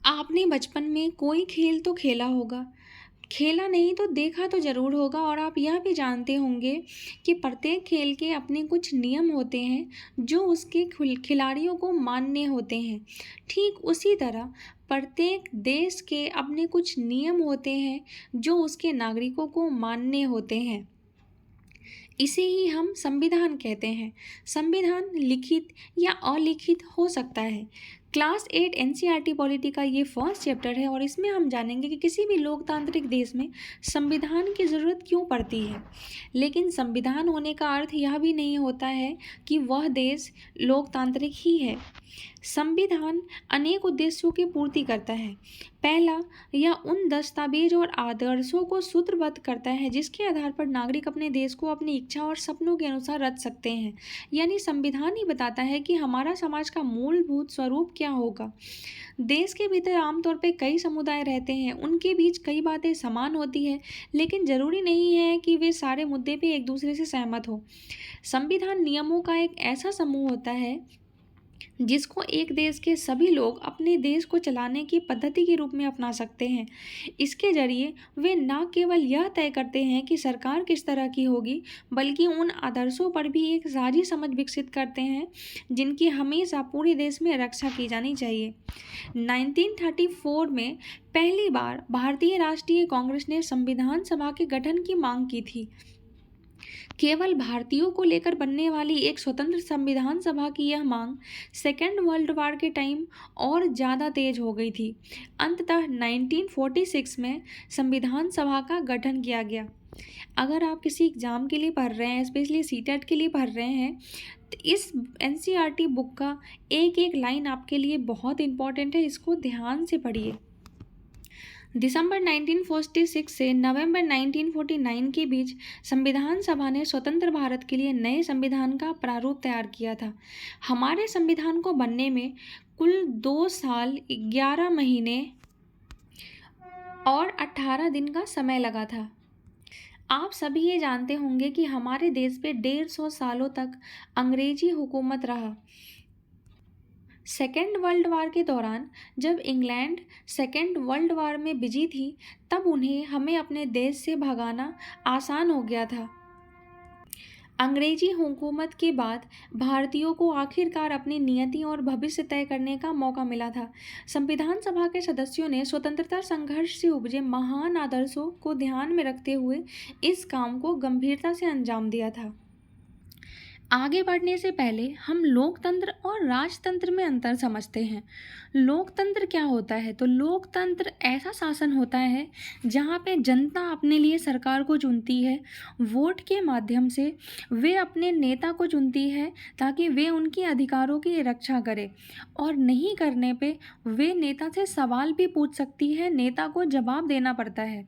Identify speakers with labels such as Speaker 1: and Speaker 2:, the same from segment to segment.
Speaker 1: आपने बचपन में कोई खेल तो खेला होगा, खेला नहीं तो देखा तो ज़रूर होगा और आप यह भी जानते होंगे कि प्रत्येक खेल के अपने कुछ नियम होते हैं, जो उसके खिलाड़ियों को मानने होते हैं। ठीक उसी तरह प्रत्येक देश के अपने कुछ नियम होते हैं, जो उसके नागरिकों को मानने होते हैं। इसे ही हम संविधान कहते हैं। संविधान लिखित या अलिखित हो सकता है। क्लास 8 एनसीईआरटी पॉलिटी का ये फर्स्ट चैप्टर है और इसमें हम जानेंगे कि किसी भी लोकतांत्रिक देश में संविधान की ज़रूरत क्यों पड़ती है। लेकिन संविधान होने का अर्थ यह भी नहीं होता है कि वह देश लोकतांत्रिक ही है। संविधान अनेक उद्देश्यों की पूर्ति करता है। पहला, यह उन दस्तावेज और आदर्शों को सूत्रबद्ध करता है जिसके आधार पर नागरिक अपने देश को अपनी इच्छा और सपनों के अनुसार रच सकते हैं। यानी संविधान ही बताता है कि हमारा समाज का मूलभूत स्वरूप क्या होगा। देश के भीतर आमतौर पर कई समुदाय रहते हैं, उनके बीच कई बातें समान होती है, लेकिन जरूरी नहीं है कि वे सारे मुद्दे पे एक दूसरे से सहमत हो। संविधान नियमों का एक ऐसा समूह होता है जिसको एक देश के सभी लोग अपने देश को चलाने की पद्धति के रूप में अपना सकते हैं। इसके जरिए वे न केवल यह तय करते हैं कि सरकार किस तरह की होगी, बल्कि उन आदर्शों पर भी एक साझी समझ विकसित करते हैं जिनकी हमेशा पूरे देश में रक्षा की जानी चाहिए। 1934 में पहली बार भारतीय राष्ट्रीय कांग्रेस ने संविधान सभा के गठन की मांग की थी। केवल भारतीयों को लेकर बनने वाली एक स्वतंत्र संविधान सभा की यह मांग सेकेंड वर्ल्ड वॉर के टाइम और ज़्यादा तेज हो गई थी। अंततः 1946 में संविधान सभा का गठन किया गया। अगर आप किसी एग्ज़ाम के लिए पढ़ रहे हैं, स्पेशली सीटेट के लिए पढ़ रहे हैं, तो इस एनसीईआरटी बुक का एक एक लाइन आपके लिए बहुत इंपॉर्टेंट है, इसको ध्यान से पढ़िए। दिसंबर 1946 से नवंबर 1949 के बीच संविधान सभा ने स्वतंत्र भारत के लिए नए संविधान का प्रारूप तैयार किया था। हमारे संविधान को बनने में कुल 2 साल 11 महीने और 18 दिन का समय लगा था। आप सभी ये जानते होंगे कि हमारे देश पे 150 सालों तक अंग्रेजी हुकूमत रहा। सेकेंड वर्ल्ड वॉर के दौरान जब इंग्लैंड सेकेंड वर्ल्ड वॉर में बिजी थी, तब उन्हें हमें अपने देश से भगाना आसान हो गया था। अंग्रेजी हुकूमत के बाद भारतीयों को आखिरकार अपनी नियति और भविष्य तय करने का मौका मिला था। संविधान सभा के सदस्यों ने स्वतंत्रता संघर्ष से उपजे महान आदर्शों को ध्यान में रखते हुए इस काम को गंभीरता से अंजाम दिया था। आगे बढ़ने से पहले हम लोकतंत्र और राजतंत्र में अंतर समझते हैं। लोकतंत्र क्या होता है? तो लोकतंत्र ऐसा शासन होता है जहाँ पे जनता अपने लिए सरकार को चुनती है। वोट के माध्यम से वे अपने नेता को चुनती है ताकि वे उनके अधिकारों की रक्षा करे, और नहीं करने पे वे नेता से सवाल भी पूछ सकती है, नेता को जवाब देना पड़ता है।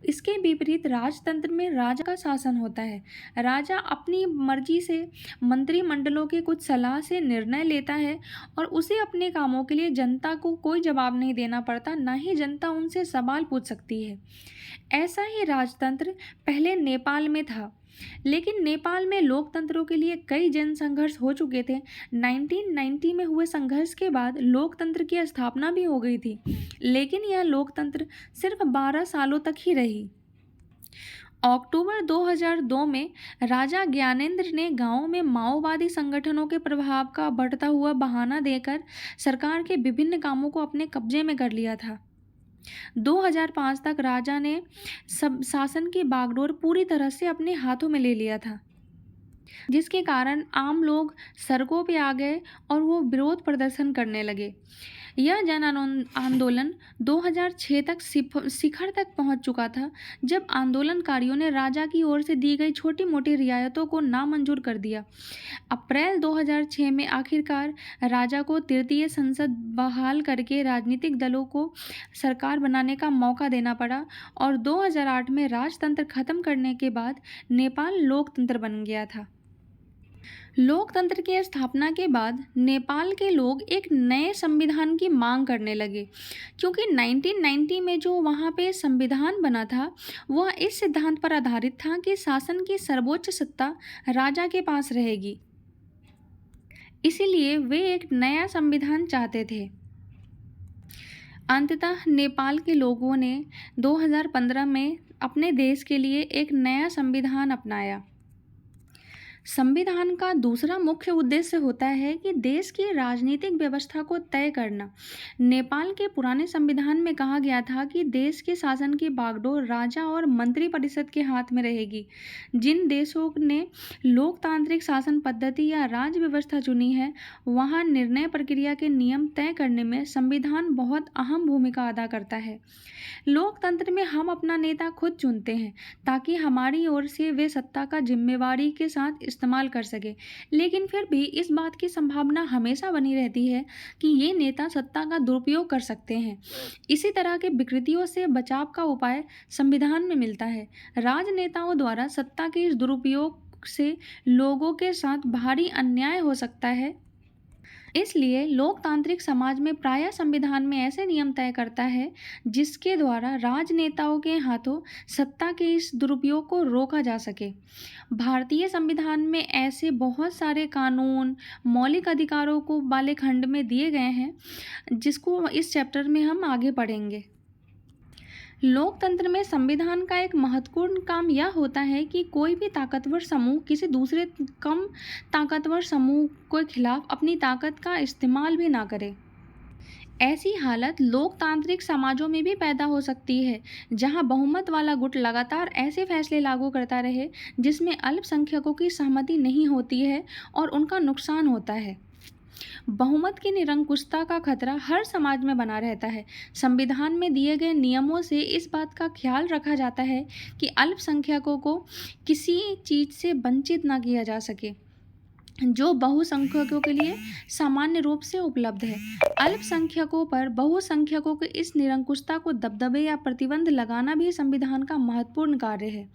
Speaker 1: इसके विपरीत राजतंत्र में राजा का शासन होता है। राजा अपनी मर्जी से मंत्रिमंडलों के कुछ सलाह से निर्णय लेता है और उसे अपने कामों के लिए जनता को कोई जवाब नहीं देना पड़ता, ना ही जनता उनसे सवाल पूछ सकती है। ऐसा ही राजतंत्र पहले नेपाल में था, लेकिन नेपाल में लोकतंत्रों के लिए कई जन संघर्ष हो चुके थे। 1990 में हुए संघर्ष के बाद लोकतंत्र की स्थापना भी हो गई थी, लेकिन यह लोकतंत्र सिर्फ 12 सालों तक ही रही। अक्टूबर 2002 में राजा ज्ञानेंद्र ने गांवों में माओवादी संगठनों के प्रभाव का बढ़ता हुआ बहाना देकर सरकार के विभिन्न कामों को अपने कब्जे में कर लिया था। 2005 तक राजा ने सब शासन की बागडोर पूरी तरह से अपने हाथों में ले लिया था, जिसके कारण आम लोग सड़कों पे आ गए और वो विरोध प्रदर्शन करने लगे। यह जन आंदोलन 2006 तक शिखर तक पहुंच चुका था, जब आंदोलनकारियों ने राजा की ओर से दी गई छोटी मोटी रियायतों को नामंजूर कर दिया। अप्रैल 2006 में आखिरकार राजा को तृतीय संसद बहाल करके राजनीतिक दलों को सरकार बनाने का मौका देना पड़ा, और 2008 में राजतंत्र खत्म करने के बाद नेपाल लोकतंत्र बन गया था। लोकतंत्र की स्थापना के बाद नेपाल के लोग एक नए संविधान की मांग करने लगे, क्योंकि 1990 में जो वहाँ पे संविधान बना था वह इस सिद्धांत पर आधारित था कि शासन की सर्वोच्च सत्ता राजा के पास रहेगी। इसीलिए वे एक नया संविधान चाहते थे। अंततः नेपाल के लोगों ने 2015 में अपने देश के लिए एक नया संविधान अपनाया। संविधान का दूसरा मुख्य उद्देश्य होता है कि देश की राजनीतिक व्यवस्था को तय करना। नेपाल के पुराने संविधान में कहा गया था कि देश के शासन की बागडोर राजा और मंत्रिपरिषद के हाथ में रहेगी। जिन देशों ने लोकतांत्रिक शासन पद्धति या राज व्यवस्था चुनी है, वहाँ निर्णय प्रक्रिया के नियम तय करने में संविधान बहुत अहम भूमिका अदा करता है। लोकतंत्र में हम अपना नेता खुद चुनते हैं ताकि हमारी ओर से वे सत्ता का जिम्मेवारी के साथ इस्तेमाल कर सके, लेकिन फिर भी इस बात की संभावना हमेशा बनी रहती है कि ये नेता सत्ता का दुरुपयोग कर सकते हैं। इसी तरह के विकृतियों से बचाव का उपाय संविधान में मिलता है। राजनेताओं द्वारा सत्ता के इस दुरुपयोग से लोगों के साथ भारी अन्याय हो सकता है। इसलिए लोकतांत्रिक समाज में प्रायः संविधान में ऐसे नियम तय करता है जिसके द्वारा राजनेताओं के हाथों सत्ता के इस दुरुपयोग को रोका जा सके। भारतीय संविधान में ऐसे बहुत सारे कानून मौलिक अधिकारों को वाले खंड में दिए गए हैं, जिसको इस चैप्टर में हम आगे पढ़ेंगे। लोकतंत्र में संविधान का एक महत्वपूर्ण काम यह होता है कि कोई भी ताकतवर समूह किसी दूसरे कम ताकतवर समूह के खिलाफ अपनी ताकत का इस्तेमाल भी ना करे। ऐसी हालत लोकतांत्रिक समाजों में भी पैदा हो सकती है, जहां बहुमत वाला गुट लगातार ऐसे फैसले लागू करता रहे जिसमें अल्पसंख्यकों की सहमति नहीं होती है और उनका नुकसान होता है। बहुमत की निरंकुशता का खतरा हर समाज में बना रहता है। संविधान में दिए गए नियमों से इस बात का ख्याल रखा जाता है कि अल्पसंख्यकों को किसी चीज़ से वंचित ना किया जा सके जो बहुसंख्यकों के लिए सामान्य रूप से उपलब्ध है। अल्पसंख्यकों पर बहुसंख्यकों की इस निरंकुशता को दबदबे या प्रतिबंध लगाना भी संविधान का महत्वपूर्ण कार्य है।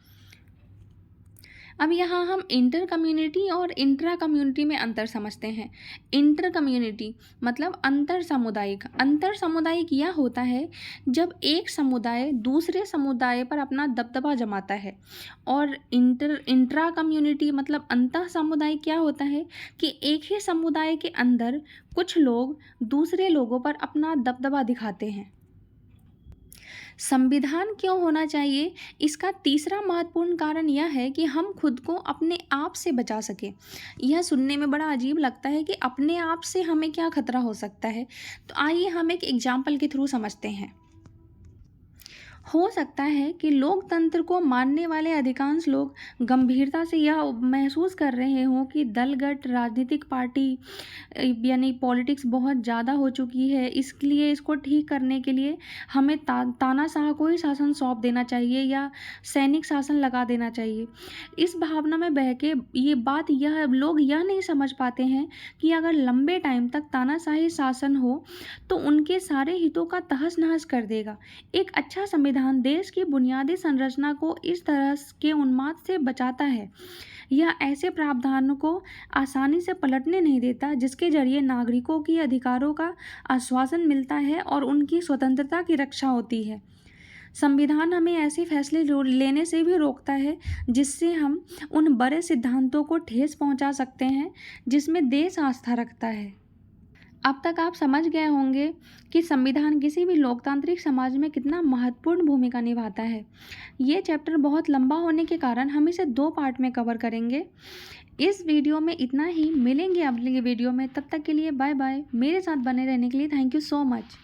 Speaker 1: अब यहाँ हम इंटर कम्युनिटी और इंट्रा कम्युनिटी में अंतर समझते हैं। इंटर कम्युनिटी मतलब अंतर सामुदायिक। अंतर सामुदायिक यह होता है जब एक समुदाय दूसरे समुदाय पर अपना दबदबा जमाता है, और इंट्रा कम्युनिटी मतलब अंतः सामुदायिक क्या होता है कि एक ही समुदाय के अंदर कुछ लोग दूसरे लोगों पर अपना दबदबा दिखाते हैं। संविधान क्यों होना चाहिए, इसका तीसरा महत्वपूर्ण कारण यह है कि हम खुद को अपने आप से बचा सकें। यह सुनने में बड़ा अजीब लगता है कि अपने आप से हमें क्या खतरा हो सकता है, तो आइए हम एक एग्जाम्पल के थ्रू समझते हैं। हो सकता है कि लोकतंत्र को मानने वाले अधिकांश लोग गंभीरता से यह महसूस कर रहे हों कि दलगत राजनीतिक पार्टी यानी पॉलिटिक्स बहुत ज़्यादा हो चुकी है, इसलिए इसको ठीक करने के लिए हमें तानाशाह को ही शासन सौंप देना चाहिए या सैनिक शासन लगा देना चाहिए। इस भावना में बह के लोग यह नहीं समझ पाते हैं कि अगर लंबे टाइम तक तानाशाही शासन हो तो उनके सारे हितों का तहस नहस कर देगा। एक अच्छा संविधान देश की बुनियादी संरचना को इस तरह के उन्माद से बचाता है। यह ऐसे प्रावधानों को आसानी से पलटने नहीं देता जिसके जरिए नागरिकों की अधिकारों का आश्वासन मिलता है और उनकी स्वतंत्रता की रक्षा होती है। संविधान हमें ऐसे फैसले लेने से भी रोकता है जिससे हम उन बड़े सिद्धांतों को ठेस पहुंचा सकते हैं जिसमें देश आस्था रखता है। अब तक आप समझ गए होंगे कि संविधान किसी भी लोकतांत्रिक समाज में कितना महत्वपूर्ण भूमिका निभाता है। ये चैप्टर बहुत लंबा होने के कारण हम इसे 2 पार्ट में कवर करेंगे। इस वीडियो में इतना ही, मिलेंगे अगले वीडियो में। तब तक के लिए बाय बाय। मेरे साथ बने रहने के लिए थैंक यू सो मच।